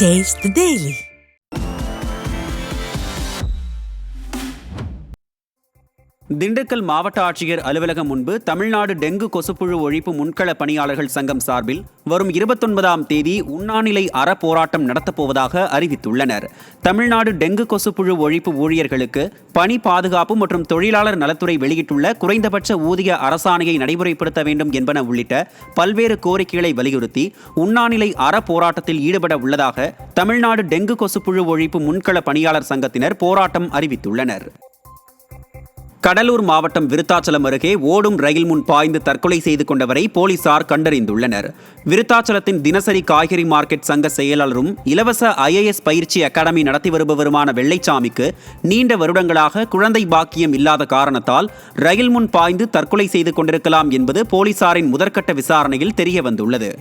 Taste the Daily. Dindigul மாவட்ட ஆட்சியர் அலுவலகம் முன்பு தமிழ்நாடு டெங்கு கொசுப்புழு ஒழிப்பு முன்கள பணியாளர்கள் சங்கம் சார்பில் வரும் 29ஆம் தேதி உண்ணாநிலை அறப்போராட்டம் நடத்தப்போவதாக அறிவித்துள்ளனர். தமிழ்நாடு டெங்கு கொசுப்புழு ஒழிப்பு ஊழியர்களுக்கு பணி பாதுகாப்பு மற்றும் தொழிலாளர் நலத்துறை வெளியிட்டுள்ள குறைந்தபட்ச ஊதிய அரசாணையை நடைமுறைப்படுத்த வேண்டும் என்பன உள்ளிட்ட பல்வேறு கோரிக்கைகளை வலியுறுத்தி உண்ணாநிலை அறப்போராட்டத்தில் ஈடுபட உள்ளதாக தமிழ்நாடு டெங்கு கொசுப்புழு ஒழிப்பு முன்கள பணியாளர் சங்கத்தினர் போராட்டம் அறிவித்துள்ளனர். கடலூர் மாவட்டம் விருத்தாச்சலம் அருகே ஓடும் ரயில் முன் பாய்ந்து தற்கொலை செய்து கொண்டவரை போலீசார் கண்டறிந்துள்ளனர். விருத்தாச்சலத்தின் தினசரி காய்கறி மார்க்கெட் சங்க செயலாளரும் இலவச IAS பயிற்சி அகாடமி நடத்தி வருபவருமான வெள்ளைச்சாமிக்கு நீண்ட வருடங்களாக குழந்தை பாக்கியம் இல்லாத காரணத்தால் ரயில் முன் பாய்ந்து தற்கொலை செய்து கொண்டிருக்கலாம் என்பது போலீசாரின் முதற்கட்ட விசாரணையில் தெரியவந்துள்ளது.